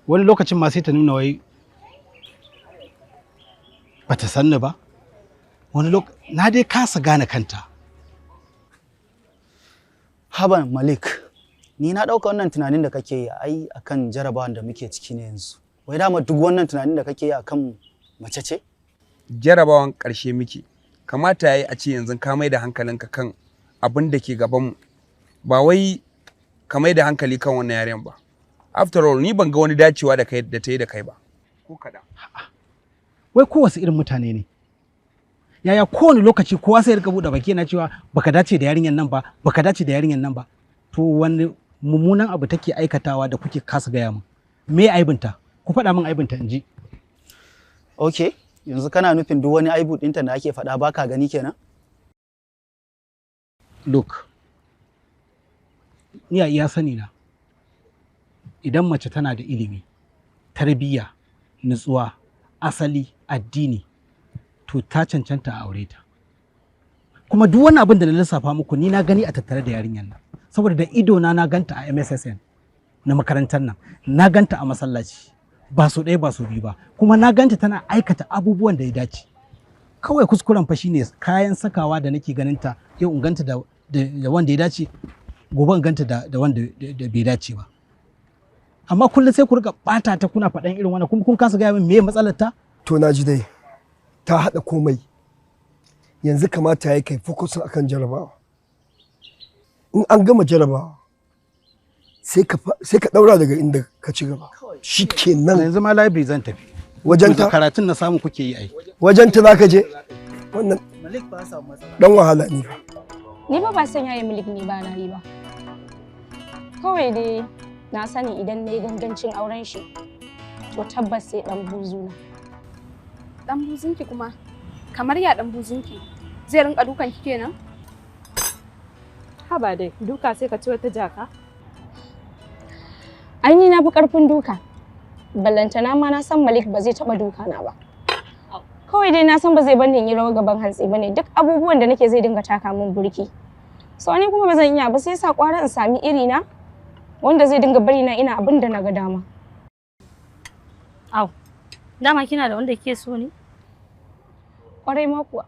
wani lokacin ma sai ta nuna wai bata sanni ba, wani lokacin na dai kasa gane kanta. Haban Malik, ni na ɗauka wannan tunanin da kake yi ai akan jarabawan da muke ciki ne yanzu. Wai dama duk wannan tunanin da kake yi akan mace ce? Jarabawan ƙarshe muke, kamata yayi a ce yanzu ka mai da hankalinka kan abin da ke gabanmu, ba wai ka mai da hankali kan wannan yaren ba. After all, ni ban ga wani dacewa da ta yi da kai ba, ko kaɗan. Wai kowace irin mutane ne? Yaya kowane lokaci kowa sai ya rika buɗe baki na cewa baka dace da yarinyar nan ba, baka dace da yarinyar nan ba. To wani mummunan abu take aikatawa da kuke kasa gaya min? Me aibinta? Ku faɗa min aibinta in ji. Okay, yanzu kana nufin duk wani aibu ɗinta da ake faɗa baka gani kenan? Look, ni a iya sani na, idan mace tana da ilimi, tarbiyya, nutsuwa, asali, addini, to ta cancanta a aure ta. Kuma duk wani abin da na lissafa muku ni na gani a tattare da yarinyar nan. Saboda da ido na ganta a MSSN na makarantar nan, na ganta a masallaci, ba so ɗaya ba so biyu ba, kuma na ganta tana aikata abubuwan da ya dace. Kawai kuskuren fa shine kayan sakawa da nake ganin ta yau in ganta da wanda ya dace, gobe in ganta da wanda bai dace ba. Amma kullum sai ku rika bata ta kuna faɗan irin wannan, kuma kun kasa gaya min me matsalar ta? To na ji dai ta haɗa komai, yanzu kamata ya kai fokusin akan jarabawa. In an gama jarabawa sai ka ɗaura daga inda ka ci gaba. Shi kenan. Yanzu ma library zan tafi. Wajen ta? Karatun na samu kuke yi ai. Wajen ta za ka je? Wannan Malik ba sa matsala. dan wahala ne fa. Ni ba san yayin Malik ne ba na yi ba. Kawai dai na sani idan na yi gangancin auren shi to tabbas sai dan buzuna. Dan buzunki kuma? Kamar ya dan buzunki? Zai rinka dukan ki kenan? Haba dai, duka sai ka ci wata jaka? Ai ni na fi karfin duka. Ballantana ma na san Malik ba zai taba duka na ba. Kawai dai na san ba zai bani in yi rawar gaban hantsi bane, duk abubuwan da nake zai dinga taka min burki. So ni kuma ba zan iya ba, sai sa kwara in sami iri na wanda zai dinga bari na ina abin da na ga dama. Au, dama kina da wanda kike so ne? Kwarai ma kuwa.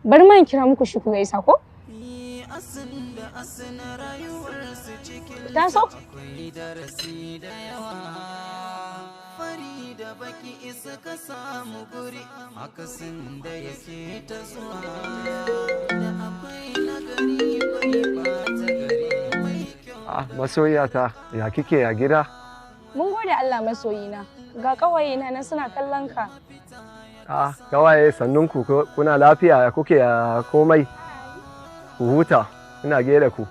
Bari ma in kira muku shi ku gaisa ko? Ta so? Masoyiyata, ya kike ya gida? Mun gode Allah masoyina. Ga ƙawayena na suna kallon ka. Kawaye sannunku kuna lafiya ya kuke ya komai? Ku huta, ina gaida ku.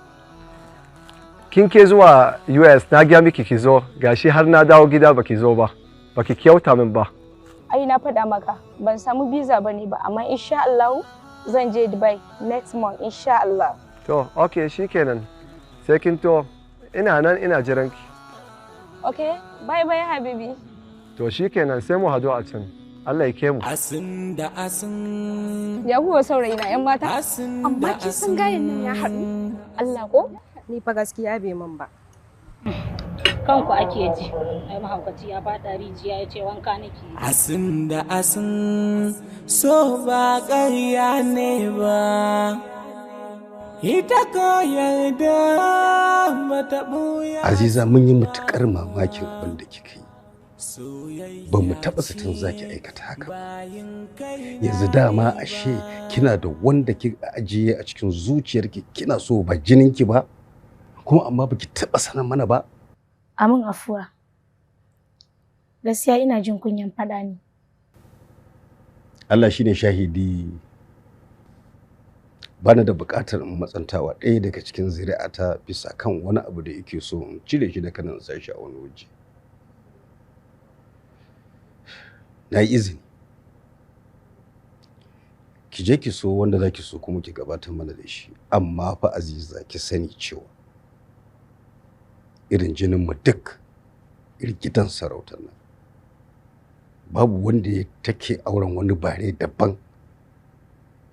Kin ke zuwa US na gaya miki ki zo, gashi har na dawo gida baki zo ba. Baki kyauta min ba. Ai na faɗa maka, ban samu visa bane ba, amma insha Allah zan je Dubai next month insha Allah. To, okay, shikenan. Sai kin to ina nan ina jiran ki. Okay, bye bye habibi. To shikenan sai mu hadu a can. Allah ya ke mu. Asin da asin. Ya kuwa saurayi na yan mata? Amma kin san gayen nan ya haɗu. Allah ko? Ni fa gaskiya bai min ba. Kanku ake ji. Ai mahaukaci ya faɗa rijiya ya ce wanka nake. Asin da asin so ba ƙarya ne ba. Ita ko yarda mata ɓuya. Aziza, mun yi matuƙar mamakin abin da kika yi. Ba mu taɓa zaton za ki aikata haka ba. Yanzu dama ashe kina da wanda ki ajiye a cikin zuciyarki kina so ba jininki ba, kuma amma baki taɓa sanar mana ba. Amin afuwa. Gaskiya ina jin kunyan faɗa ne. Allah shine shahidi. Bana da buƙatar in matsantawa ɗaya daga cikin zuri'ata bisa kan wani abu da yake so in cire shi daga nan sai shi a wani waje. Na yi izini. Ki je ki so wanda za ki so kuma ki gabatar mana da shi. Amma fa Aziza ki sani cewa irin jinin mu duk irin gidan sarautar nan. Babu wanda ya take auren wani bare daban.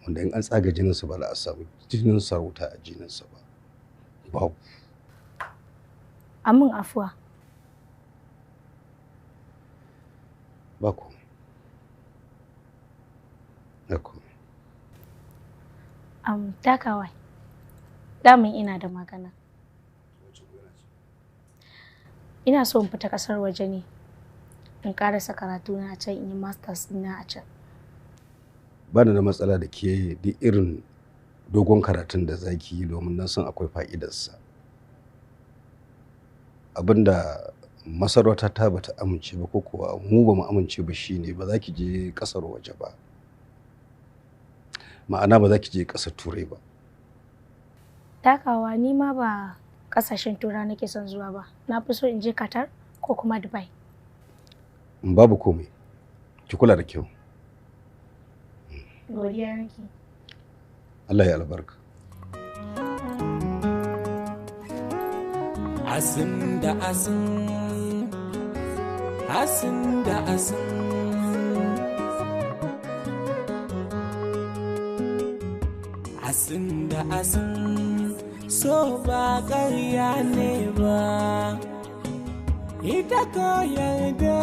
Wanda in an tsaga jininsa ba za a samu jinin sarauta a jininsa ba. Babu. Amin afuwa. Ba komai. Ba komai. Takawai. Damin ina da magana. Ina so in fita ƙasar waje ne. In ƙarasa karatuna a can in yi masters ɗina a can. Ba da matsala da ke duk irin dogon karatun da zaki yi domin na san akwai fa'idarsa. Abinda masarauta ta bata amince ba ko kuwa mu ba mu amince ba shine ba za ki je ƙasar waje ba. Ma'ana ba za ki je ƙasar Turai ba. Takawa ni ma ba ƙasashen Turai nake son zuwa ba. Na fi so in je Qatar ko kuma Dubai. Babu komai. Ki kula da kyau. Godiya nake. Allah ya albarka. Asin da asin, asin da asin. Asin da asin, so ba ƙarya ne ba. Ita ko yarda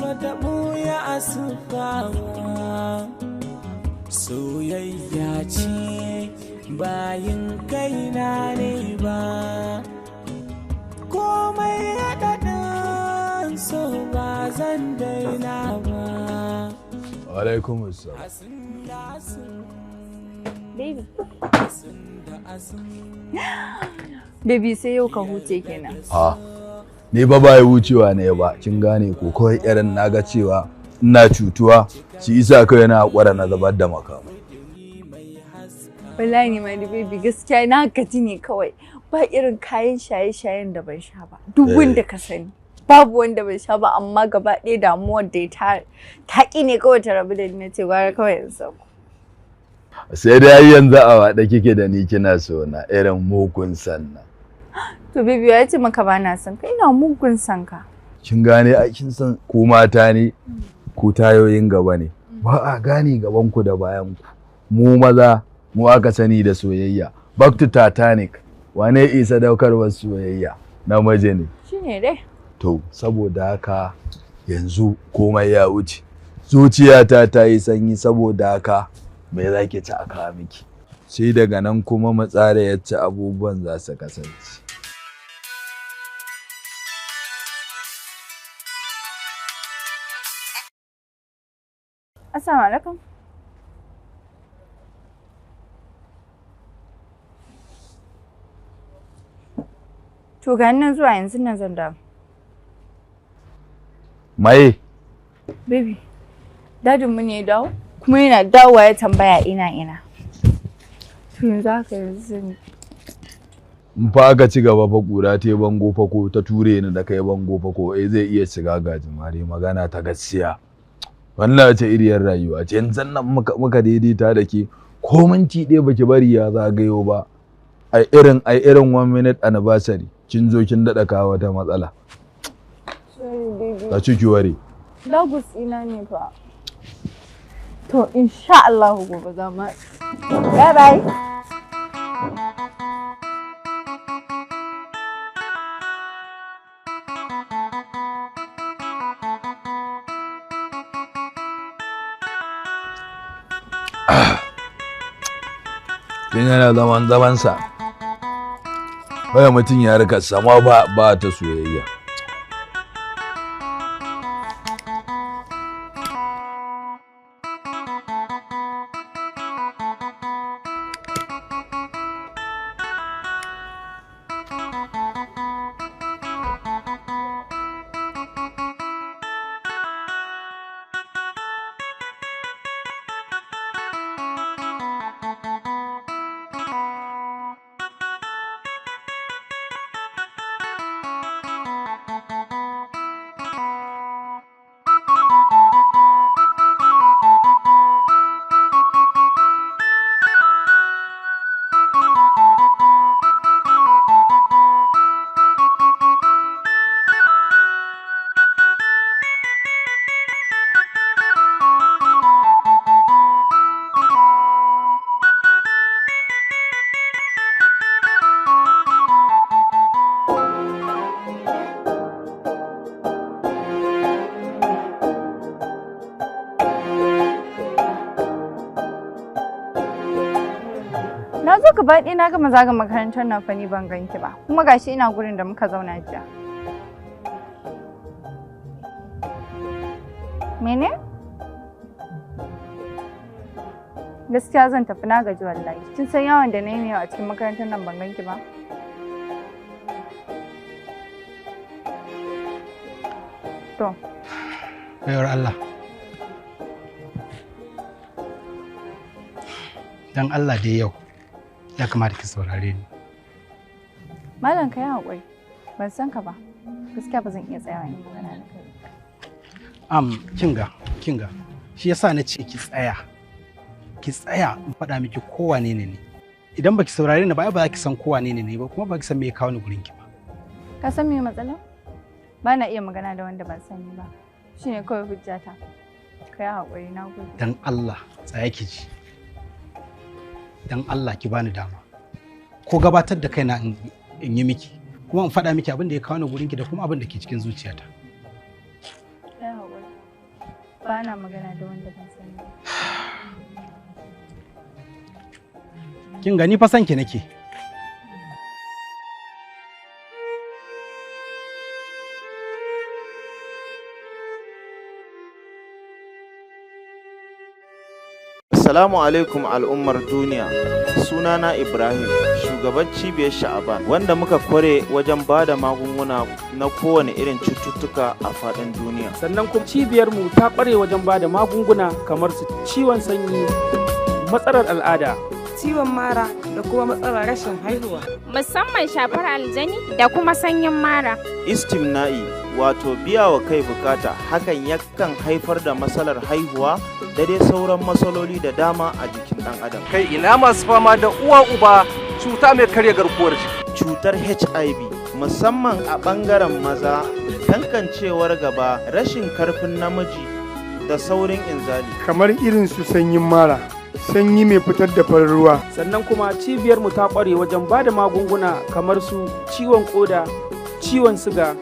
ba ta ɓuya a sufa ba. Soyayya ce bayin kaina ne ba. Komai haɗaɗin so ba zan daina ba. Alaikum assalam. Baby. Baby sai yau ka huce kenan. Ni ba bai wucewa ne ba, kin gane ko kawai irin naga cewa ina cutuwa, shi isa kai na hakura na zubar da makamai. Wallahi ni ma da baby gaskiya na gaji ne kawai. Ba irin kayan shaye-shayen da ban sha ba. Duk wanda ka sani. Babu wanda ban sha ba amma gaba ɗaya damuwar da ta ƙi ne kawai ta rabu da ni na ce gwara kawai in sauko. Sai dai yanzu a waɗa kike da ni kina so na irin mugun sanna. To baby ya ce maka ba na son ka, ina mugun son ka. Kin gane ai kin san ku mata ne, ku tayoyin gaba ne. Ba a gane gaban ku da bayan ku. Mu maza mu aka sani da soyayya. Back to Titanic. Wane isa daukarwar soyayya namiji ne. Shine dai. To saboda haka yanzu komai ya wuce. Zuciyata ta yi sanyi saboda haka me zaki ci aka miki. Sai daga nan kuma mu tsara yacce abubuwan za su kasance. Assalamu alaikum. To ga nan zuwa yanzu nan zan dawo. Maye. Baby, dadin mu ne dawo kuma yana dawowa ya tambaya ina. To yanzu haka yanzu in fa aka ci gaba fa kura ta bango fa ko ta ture ni da kai bango fa ko zai iya shiga gajimare magana ta gaskiya. Wannan ce iriyar rayuwa ce yanzu nan muka daidaita da ke ko minti ɗaya baki bari ya zagayo ba. Ai irin 1 minute anniversary kin zo kin daɗa kawo wata matsala. Sorry baby. Ka ciki ware. Lagus ina ne fa. To insha Allah gobe za mu. Bye bye. Kin yana zamansa. Waya mutum ya rika sama ba ta soyayya. Na zo gaba ɗaya na gama zaga makarantar nan fa ni ban ganki ba. Kuma gashi ina gurin da muka zauna jiya. Mene? Gaskiya zan tafi na gaji wallahi. Kin san yawan da na yi a cikin makarantar nan ban ganki ba? To. Bayar Allah. Dan Allah dai yau ya kamata ki saurare ni. Malam ka yi haƙuri. Ban san ka ba. Gaskiya ba zan iya tsayawa in magana da kai. Kinga. Shi yasa na ce ki tsaya. Ki tsaya in faɗa miki ko wane ne. Idan baki saurare ni ba ba za ki san ko wane ne ba kuma ba ki san me ya kawo ni gurin ki ba. Ka san me matsala? Ba na iya magana da wanda ban sani ba. Shine kawai hujjata. Ka yi haƙuri na gode. Dan Allah tsaya ki ji. Dan Allah ki bani dama. Ko gabatar da kaina in yi miki kuma in faɗa miki abin da ya kawo ni gurin ki da kuma abin da ke cikin zuciyata. Ba na magana da wanda ban sani ba. Kin gani fa san ki nake. Assalamu alaikum al'ummar duniya. Sunana Ibrahim, shugaban cibiyar Sha'aban, wanda muka kware wajen ba da magunguna na kowane irin cututtuka a faɗin duniya. Sannan kuma cibiyar mu ta kware wajen ba da magunguna kamar su ciwon sanyi, matsalar al'ada, ciwon mara da kuma matsalar rashin haihuwa. Musamman shafar aljani da kuma sanyin mara. Istimna'i wato biya wa kai bukata, hakan yakan haifar da matsalar haihuwa da dai sauran matsaloli da dama a jikin ɗan adam. Kai ina masu fama da uwa uba cuta mai karya garkuwar jiki. Cutar HIV musamman a ɓangaren maza, kankancewar gaba, rashin karfin namiji da saurin inzali. Kamar irin su sanyin mara, sanyi mai fitar da farin ruwa. Sannan kuma cibiyar mu ta kware wajen ba da magunguna kamar su ciwon koda, ciwon siga,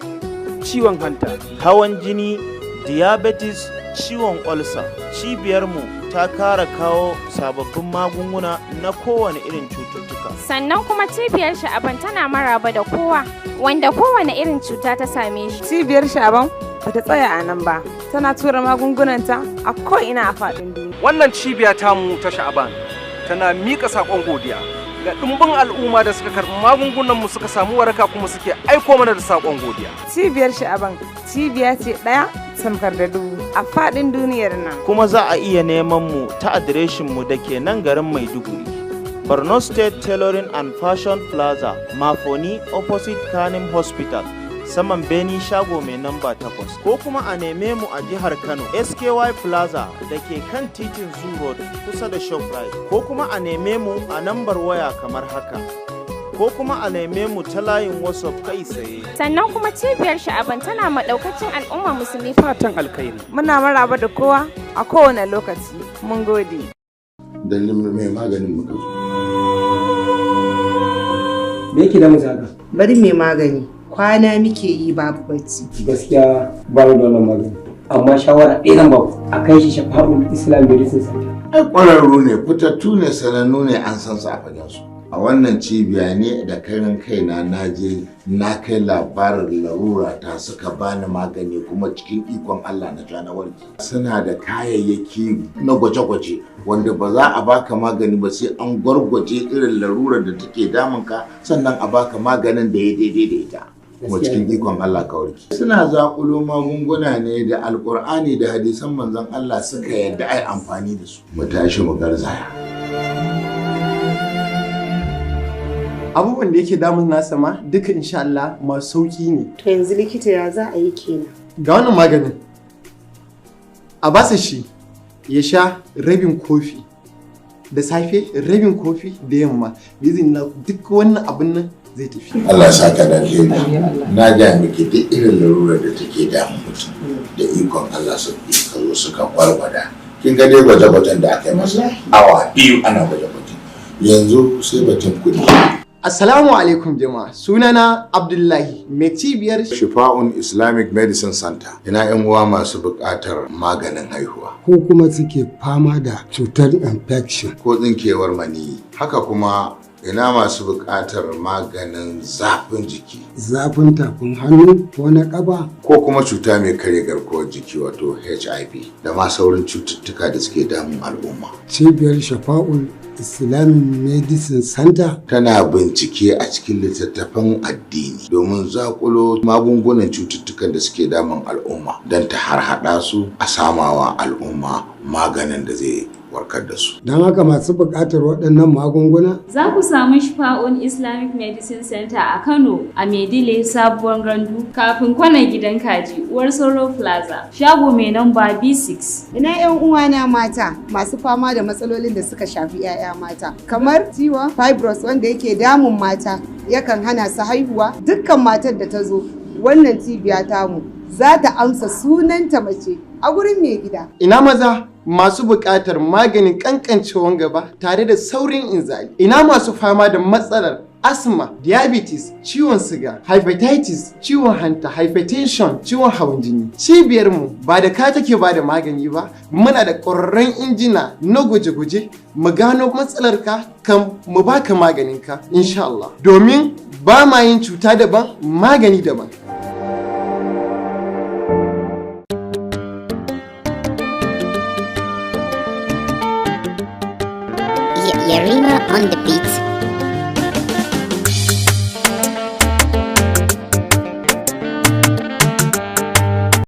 ciwon hanta, hawan jini, diabetes, ciwon olsa. Cibiyarmu ta kara kawo sababbin magunguna na kowane irin cututtuka. Sannan kuma cibiyar Sha'aban tana maraba da kowa wanda kowane irin cuta ta same shi. Cibiyar Sha'aban ba ta tsaya a nan ba, tana tura magungunanta a ko'ina a faɗin duniya. Wannan cibiya tamu ta Sha'aban tana miƙa saƙon godiya ga ɗumbin al'umma da suka karɓi magungunan mu suka samu waraka kuma suke aiko mana da saƙon godiya. Cibiyar Sha'aban cibiya ce ɗaya samkar da dubu a faɗin duniyar nan. Kuma za a iya neman mu ta adireshin mu da ke nan garin Maiduguri. Borno State Tailoring and Fashion Plaza, Mafoni opposite Kanem Hospital, saman Beni shago mai namba 8. Ko kuma a neme mu a jihar Kano, SKY Plaza da ke kan titin Zoo Road kusa da ShopRite. Ko kuma a neme mu a nambar waya kamar haka. Ko kuma a neme mu ta layin WhatsApp kai tsaye. Sannan kuma cibiyar Sha'aban tana maɗaukacin al'umma musulmi fatan alkhairi. Muna maraba da kowa a kowane lokaci. Mun gode. Dalilin mai maganin muka zo. Me yake da mazaga? Bari mai magani. Kwana muke yi babu bacci. Gaskiya ba da wannan magani. Amma shawara ɗaya nan ba a kai shi Shafa'ul Islam Medicine Center. Ai ƙwararru ne, fitattu ne, sanannu ne, an san su a fagen su. A wannan cibiya ne da karin kaina na je na kai labarin larura ta suka bani magani kuma cikin ikon Allah na sha na warke. Suna da kayayyaki na gwaje-gwaje wanda ba za a baka magani ba sai an gwargwaje irin larurar da take damunka sannan a baka maganin da ya daidai da ita. Kuma cikin ikon Allah ka warke. Suna zaƙulo magunguna ne da Alƙur'ani da hadisan manzon Allah suka yadda ai amfani da su. Mu tashi mu garzaya. Abubuwan da yake damun nasa ma duka insha Allah masu sauki ne. To yanzu likita ya za a yi kenan? Ga wannan maganin a basa shi ya sha rabin kofi da safe, rabin kofi da yamma. Bizin duk wannan abin nan zai tafi. Allah saka da alheri. Na ga miki duk irin larurar da take damun mutum da ikon Allah sauki ka zo suka kwarkwada. Kin ga dai gwaje-gwajen da aka yi masa awa 2 ana gwaje-gwaje. Yanzu sai batun kuɗi. Assalamu alaikum jama'a, sunana Abdullahi, mai cibiyar Shifa'un Islamic Medicine Center. Ina 'yan uwa masu buƙatar maganin haihuwa. Ko kuma suke fama da cutar infection. Ko tsinkewar maniyi. Haka kuma ina masu buƙatar maganin zafin jiki, Zafin tafin hannu ko na ƙafa? ko kuma cuta mai karya garkuwar jiki wato HIV da ma sauran cututtuka da suke damun al'umma. Cibiyar Shafa'ul Islamic Medicine Center Tana bincike a cikin littattafan addini domin zakulo magungunan cututtukan da suke damun al'umma don ta harhaɗa su a samawa al'umma maganin da zai warkar da su. don haka masu buƙatar waɗannan magunguna Za ku samu Shifa'un Islamic Medicine Center a Kano, a Medile Sabuwar Gandu, kafin kwanan gidan kaji, Uwar Sauro Plaza, shago mai namba B6. Ina 'yan uwana mata masu fama da matsalolin da suka shafi 'ya'ya mata, kamar ciwon fibroids wanda yake damun mata yakan hana su haihuwa. Dukkan matar da ta zo wannan cibiya tamu za ta amsa sunanta mace a gurin mai gida. Ina maza masu buƙatar maganin ƙanƙancewan gaba tare da saurin inzali. Ina masu fama da matsalar asma, diabetes, ciwon siga, hepatitis, ciwon hanta, hypertension, ciwon hawan jini. Cibiyarmu ba da ka take ba da magani ba, muna da ƙwararrun injina na gwaje-gwaje mu gano matsalarka kan mu baka maganinka insha Allah. Domin ba ma yin cuta daban, magani daban. Yarima on the beat.